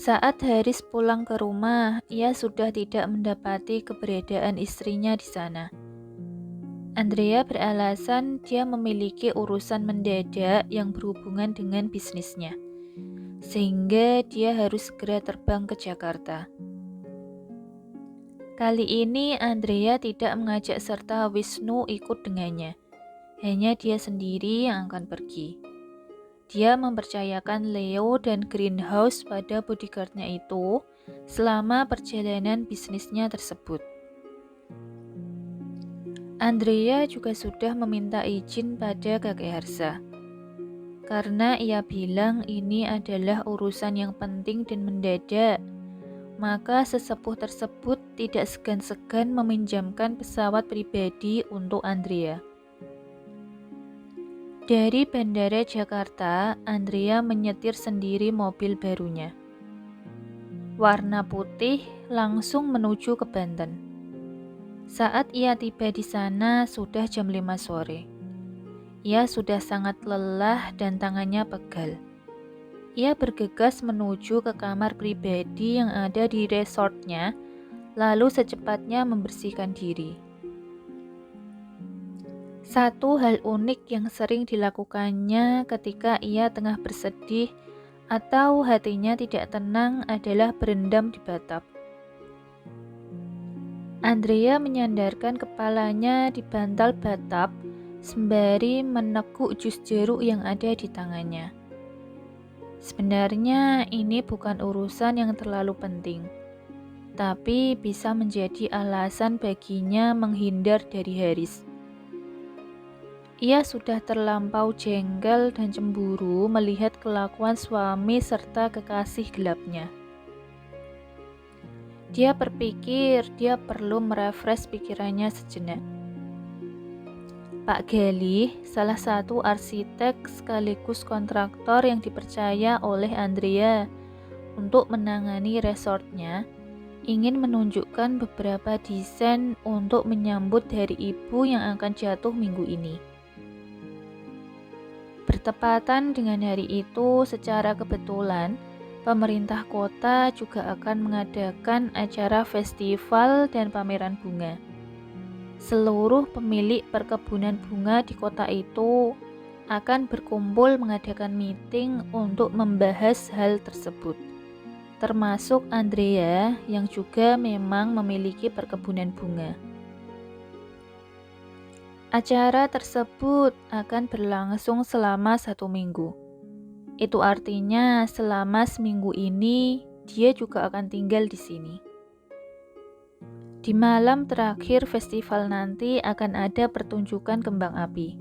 Saat Haris pulang ke rumah, ia sudah tidak mendapati keberadaan istrinya di sana. Andrea beralasan dia memiliki urusan mendadak yang berhubungan dengan bisnisnya, sehingga dia harus segera terbang ke Jakarta. Kali ini Andrea tidak mengajak serta Wisnu ikut dengannya, hanya dia sendiri yang akan pergi. Dia mempercayakan Leo dan Greenhouse pada bodyguardnya itu selama perjalanan bisnisnya tersebut. Andrea juga sudah meminta izin pada kakek Harsa, karena ia bilang ini adalah urusan yang penting dan mendadak. Maka sesepuh tersebut tidak segan-segan meminjamkan pesawat pribadi untuk Andrea. Dari Bandara Jakarta, Andrea menyetir sendiri mobil barunya. Warna putih langsung menuju ke Banten. Saat ia tiba di sana sudah jam 5 sore. Ia sudah sangat lelah dan tangannya pegal. Ia bergegas menuju ke kamar pribadi yang ada di resortnya, lalu secepatnya membersihkan diri. Satu hal unik yang sering dilakukannya ketika ia tengah bersedih atau hatinya tidak tenang adalah berendam di batap. Andrea menyandarkan kepalanya di bantal batap sembari meneguk jus jeruk yang ada di tangannya. Sebenarnya ini bukan urusan yang terlalu penting, tapi bisa menjadi alasan baginya menghindar dari Haris. Ia sudah terlampau jengkel dan cemburu melihat kelakuan suami serta kekasih gelapnya. Dia berpikir dia perlu merefresh pikirannya sejenak. Pak Galih, salah satu arsitek sekaligus kontraktor yang dipercaya oleh Andrea untuk menangani resortnya, ingin menunjukkan beberapa desain untuk menyambut hari ibu yang akan jatuh minggu ini. Bertepatan dengan hari itu, secara kebetulan, pemerintah kota juga akan mengadakan acara festival dan pameran bunga. Seluruh pemilik perkebunan bunga di kota itu akan berkumpul mengadakan meeting untuk membahas hal tersebut, termasuk Andrea yang juga memang memiliki perkebunan bunga. Acara tersebut akan berlangsung selama 1 minggu. Itu artinya selama seminggu ini dia juga akan tinggal di sini. Di malam terakhir festival nanti akan ada pertunjukan kembang api.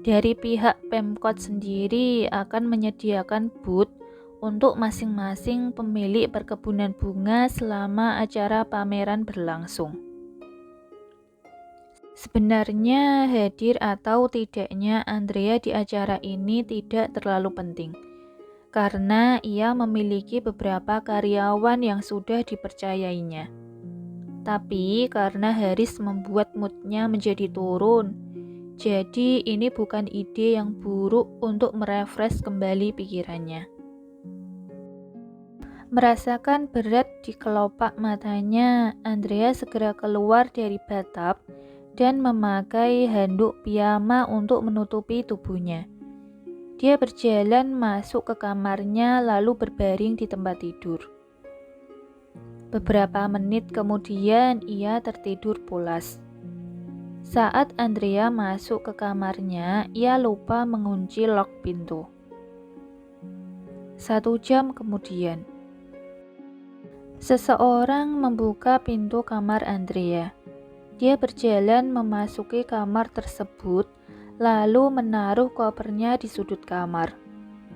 Dari pihak Pemkot sendiri akan menyediakan booth untuk masing-masing pemilik perkebunan bunga selama acara pameran berlangsung. Sebenarnya hadir atau tidaknya Andrea di acara ini tidak terlalu penting, karena ia memiliki beberapa karyawan yang sudah dipercayainya. Tapi karena Haris membuat moodnya menjadi turun, jadi ini bukan ide yang buruk untuk merefresh kembali pikirannya. Merasakan berat di kelopak matanya, Andrea segera keluar dari bathtub dan memakai handuk piyama untuk menutupi tubuhnya. Dia berjalan masuk ke kamarnya lalu berbaring di tempat tidur. Beberapa menit kemudian ia tertidur pulas. Saat Andrea masuk ke kamarnya, ia lupa mengunci lock pintu. 1 jam kemudian, seseorang membuka pintu kamar Andrea. Dia berjalan memasuki kamar tersebut, lalu menaruh kopernya di sudut kamar.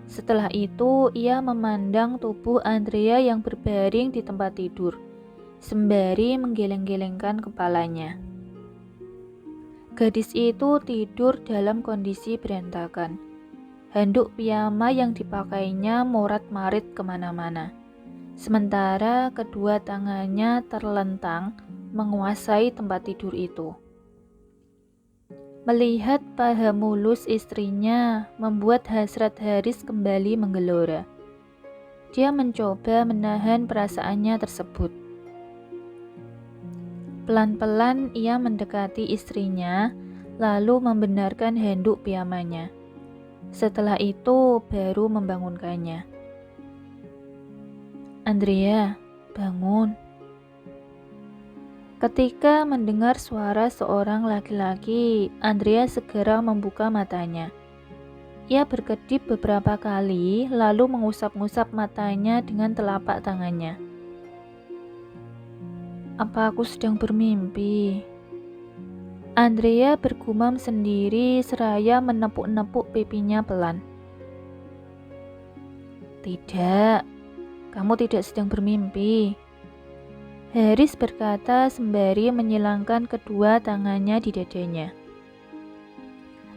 Setelah itu, ia memandang tubuh Andrea yang berbaring di tempat tidur, sembari menggeleng-gelengkan kepalanya. Gadis itu tidur dalam kondisi berantakan. Handuk piyama yang dipakainya morat-marit kemana-mana. Sementara kedua tangannya terlentang menguasai tempat tidur itu. Melihat paha mulus istrinya membuat hasrat Haris kembali menggelora. Dia mencoba menahan perasaannya tersebut. Pelan-pelan ia mendekati istrinya, lalu membenarkan handuk piyamanya. Setelah itu baru membangunkannya. "Andrea, bangun." Ketika mendengar suara seorang laki-laki, Andrea segera membuka matanya. Ia berkedip beberapa kali, lalu mengusap-ngusap matanya dengan telapak tangannya. "Apa aku sedang bermimpi?" Andrea bergumam sendiri seraya menepuk-nepuk pipinya pelan. "Tidak, kamu tidak sedang bermimpi," Haris berkata sembari menyilangkan kedua tangannya di dadanya.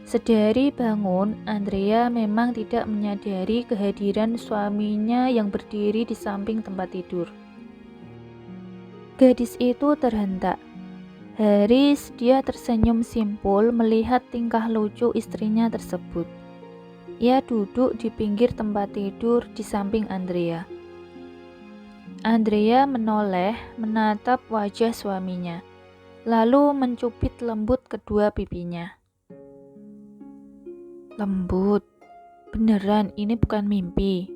Sedari bangun, Andrea memang tidak menyadari kehadiran suaminya yang berdiri di samping tempat tidur. Gadis itu terhentak. Haris, dia tersenyum simpul melihat tingkah lucu istrinya tersebut. Ia duduk di pinggir tempat tidur di samping Andrea. Andrea menoleh menatap wajah suaminya, lalu mencubit lembut kedua pipinya. "Lembut, beneran ini bukan mimpi.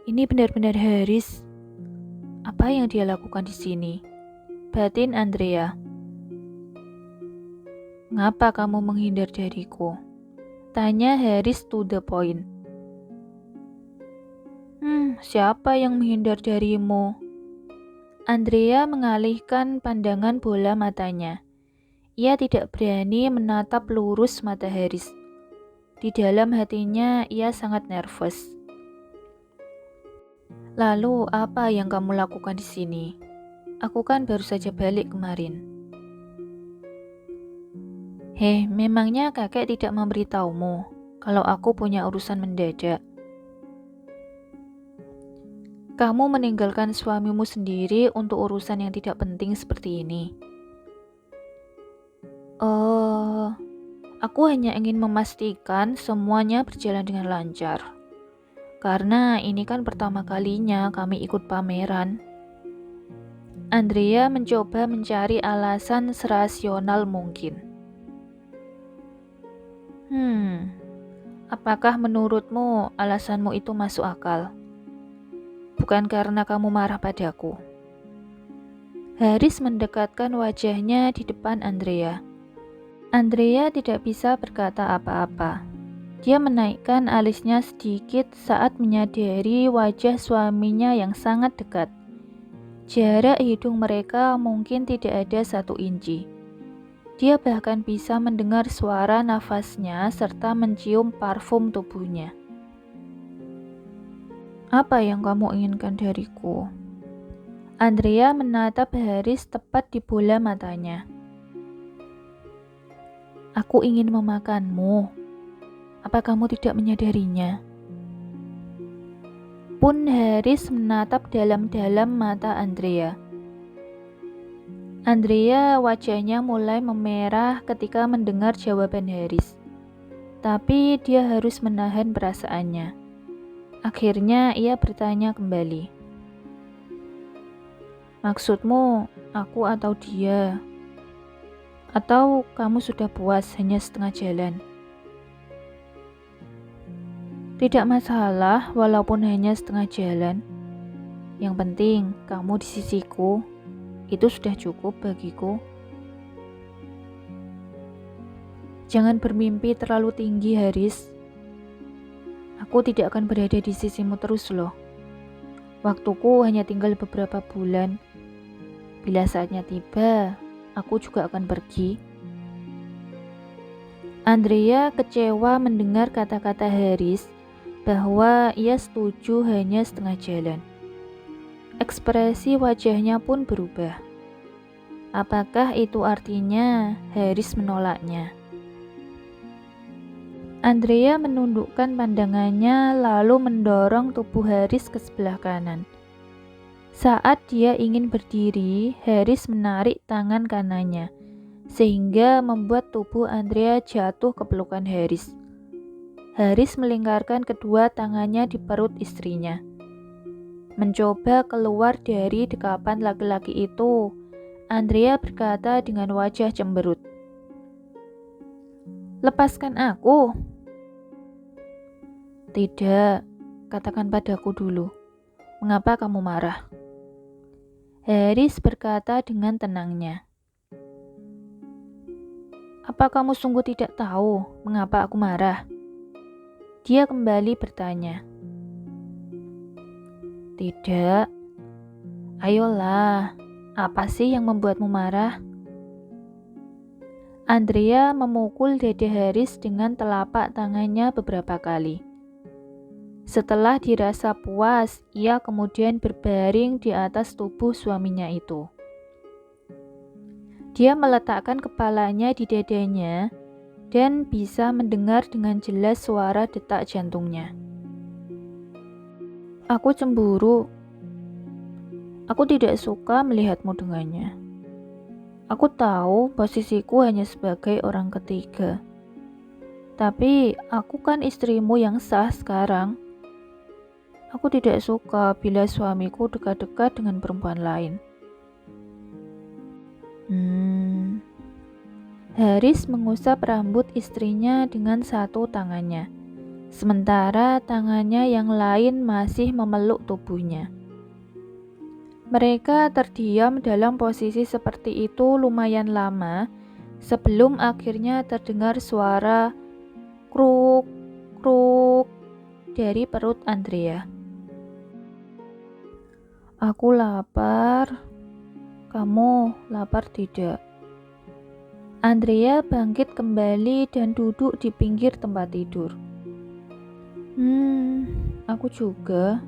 Ini benar-benar Haris. Apa yang dia lakukan di sini?" batin Andrea. "Ngapa kamu menghindar dariku?" tanya Haris to the point. Siapa yang menghindar darimu?" Andrea mengalihkan pandangan bola matanya. Ia tidak berani menatap lurus mata Haris. Di dalam hatinya ia sangat nervous. "Lalu apa yang kamu lakukan di sini? Aku kan baru saja balik kemarin." Memangnya kakek tidak memberitahumu kalau aku punya urusan mendadak? Kamu meninggalkan suamimu sendiri untuk urusan yang tidak penting seperti ini. Oh, aku hanya ingin memastikan semuanya berjalan dengan lancar. Karena ini kan pertama kalinya kami ikut pameran. Andrea mencoba mencari alasan serasional mungkin. Apakah menurutmu alasanmu itu masuk akal? Bukan karena kamu marah padaku. Haris mendekatkan wajahnya di depan Andrea. Andrea tidak bisa berkata apa-apa. Dia menaikkan alisnya sedikit saat menyadari wajah suaminya yang sangat dekat. Jarak hidung mereka mungkin tidak ada 1 inci. Dia bahkan bisa mendengar suara nafasnya serta mencium parfum tubuhnya. "Apa yang kamu inginkan dariku?" Andrea menatap Haris tepat di bola matanya. "Aku ingin memakanmu. Apa kamu tidak menyadarinya?" Pun Haris menatap dalam-dalam mata Andrea. Andrea wajahnya mulai memerah ketika mendengar jawaban Haris. Tapi dia harus menahan perasaannya. Akhirnya ia bertanya kembali. "Maksudmu aku atau dia? Atau kamu sudah puas hanya setengah jalan?" "Tidak masalah walaupun hanya setengah jalan. Yang penting kamu di sisiku. Itu sudah cukup bagiku." "Jangan bermimpi terlalu tinggi, Haris. Aku tidak akan berada di sisimu terus loh. Waktuku hanya tinggal beberapa bulan. Bila saatnya tiba, aku juga akan pergi." Andrea kecewa mendengar kata-kata Haris bahwa ia setuju hanya setengah jalan. Ekspresi wajahnya pun berubah. Apakah itu artinya Haris menolaknya? Andrea menundukkan pandangannya lalu mendorong tubuh Haris ke sebelah kanan. Saat dia ingin berdiri, Haris menarik tangan kanannya, sehingga membuat tubuh Andrea jatuh ke pelukan Haris. Haris melingkarkan kedua tangannya di perut istrinya. Mencoba keluar dari dekapan laki-laki itu, Andrea berkata dengan wajah cemberut, "Lepaskan aku." "Tidak, katakan padaku dulu, mengapa kamu marah?" Haris berkata dengan tenangnya, "Apa kamu sungguh tidak tahu mengapa aku marah?" Dia kembali bertanya, "Tidak, ayolah, apa sih yang membuatmu marah?" Andrea memukul dada Haris dengan telapak tangannya beberapa kali. Setelah dirasa puas, ia kemudian berbaring di atas tubuh suaminya itu. Dia meletakkan kepalanya di dadanya dan bisa mendengar dengan jelas suara detak jantungnya. "Aku cemburu. Aku tidak suka melihatmu dengannya. Aku tahu posisiku hanya sebagai orang ketiga. Tapi aku kan istrimu yang sah sekarang. Aku tidak suka bila suamiku dekat-dekat dengan perempuan lain." Haris mengusap rambut istrinya dengan satu tangannya, sementara tangannya yang lain masih memeluk tubuhnya. Mereka terdiam dalam posisi seperti itu lumayan lama sebelum akhirnya terdengar suara kruk, kruk dari perut Andrea. "Aku lapar. Kamu lapar tidak?" Andrea bangkit kembali dan duduk di pinggir tempat tidur. Aku juga,"